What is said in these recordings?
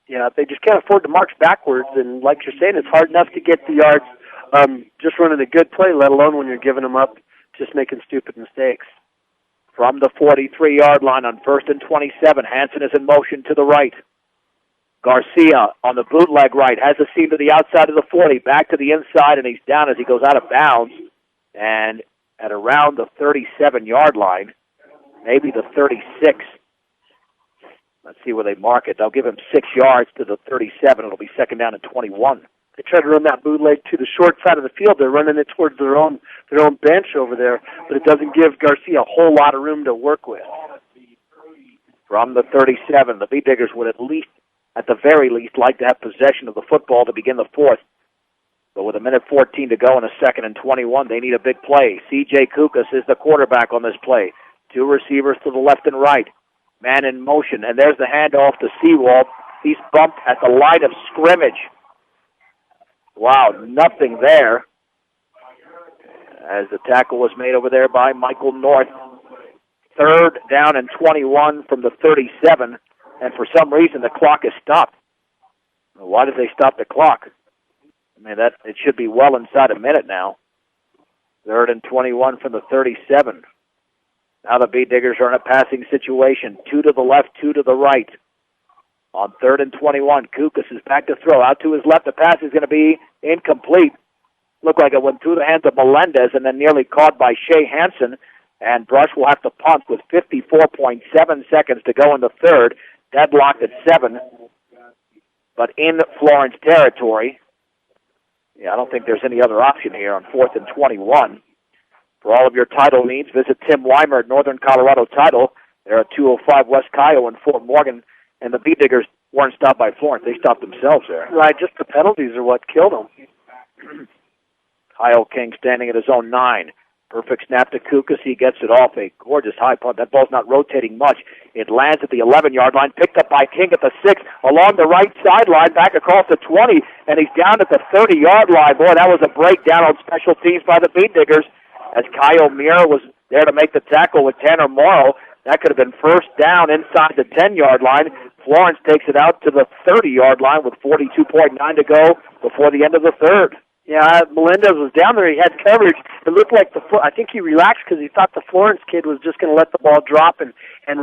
Yeah, they just can't afford to march backwards, and like you're saying, it's hard enough to get the yards just running a good play, let alone when you're giving them up, just making stupid mistakes. From the 43-yard line on 1st and 27, Hansen is in motion to the right. Garcia on the bootleg right has a seam to the outside of the 40, back to the inside, and he's down as he goes out of bounds. And at around the 37-yard line, maybe the 36. Let's see where they mark it. They'll give him 6 yards to the 37. It'll be 2nd down and 21. They try to run that bootleg to the short side of the field. They're running it towards their own bench over there, but it doesn't give Garcia a whole lot of room to work with. From the 37, the Bee Diggers would at the very least, like to have possession of the football to begin the 4th. But with 1:14 to go in a 2nd and 21, they need a big play. C.J. Kukas is the quarterback on this play. 2 receivers to the left and right. Man in motion, and there's the handoff to Seawald. He's bumped at the line of scrimmage. Wow, nothing there. As the tackle was made over there by Michael North. 3rd down and 21 from the 37, and for some reason the clock is stopped. Why did they stop the clock? I mean, it should be well inside a minute now. 3rd and 21 from the 37. Now the Bee Diggers are in a passing situation. 2 to the left, 2 to the right. On 3rd and 21, Kukas is back to throw. Out to his left, the pass is going to be incomplete. Looked like it went through the hands of Melendez and then nearly caught by Shea Hansen. And Brush will have to punt with 54.7 seconds to go in the 3rd. Deadlocked at 7. But in Florence territory, I don't think there's any other option here on 4th and 21. For all of your title needs, visit Tim Weimer at Northern Colorado Title. They're at 205 West Kyle in Fort Morgan. And the Bee Diggers weren't stopped by Florence. They stopped themselves there. Right, just the penalties are what killed them. Kyle King standing at his own 9. Perfect snap to Kukas. He gets it off a gorgeous high punt. That ball's not rotating much. It lands at the 11-yard line, picked up by King at the 6, along the right sideline, back across the 20, and he's down at the 30-yard line. Boy, that was a breakdown on special teams by the Bee Diggers, as Kyle Muir was there to make the tackle with Tanner Morrow. That could have been 1st down inside the 10-yard line. Florence takes it out to the 30-yard line with 42.9 to go before the end of the 3rd. Yeah, Melendez was down there. He had coverage. It looked like I think he relaxed because he thought the Florence kid was just going to let the ball drop and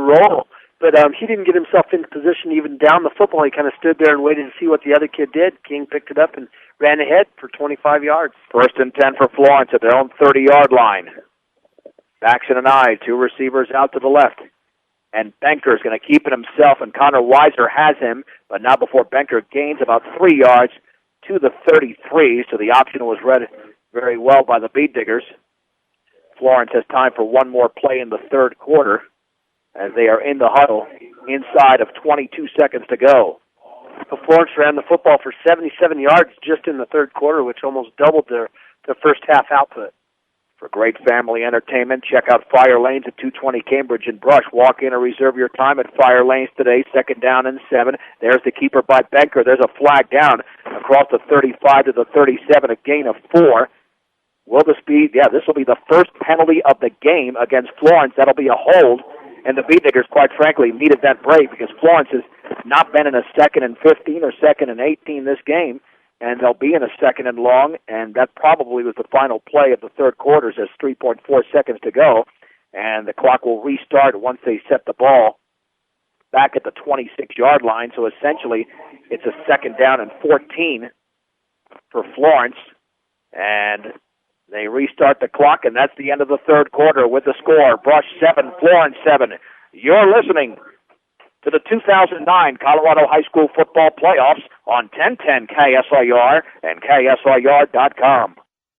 roll. But he didn't get himself in position even down the football. He kind of stood there and waited to see what the other kid did. King picked it up and ran ahead for 25 yards. 1st and 10 for Florence at their own 30-yard line. Backs in an eye. 2 receivers out to the left. And Benker's going to keep it himself, and Connor Weiser has him. But now before Benker gains about 3 yards to the 33, so the option was read very well by the Bee Diggers. Florence has time for one more play in the 3rd quarter as they are in the huddle inside of 22 seconds to go. Florence ran the football for 77 yards just in the 3rd quarter, which almost doubled their first half output. For great family entertainment, check out Fire Lanes at 220 Cambridge and Brush. Walk in or reserve your time at Fire Lanes today, 2nd down and 7. There's the keeper by Benker. There's a flag down across the 35 to the 37, a gain of 4. Will this be, this will be the first penalty of the game against Florence. That'll be a hold. And the Bee Diggers, quite frankly, needed that break because Florence has not been in a 2nd and 15 or 2nd and 18 this game. And they'll be in a 2nd and long, and that probably was the final play of the 3rd quarter. There's 3.4 seconds to go, and the clock will restart once they set the ball back at the 26-yard line. So essentially, it's a 2nd down and 14 for Florence, and they restart the clock, and that's the end of the 3rd quarter with the score. Brush 7, Florence 7. You're listening to the 2009 Colorado High School Football Playoffs on 1010 KSIR and KSIR.com.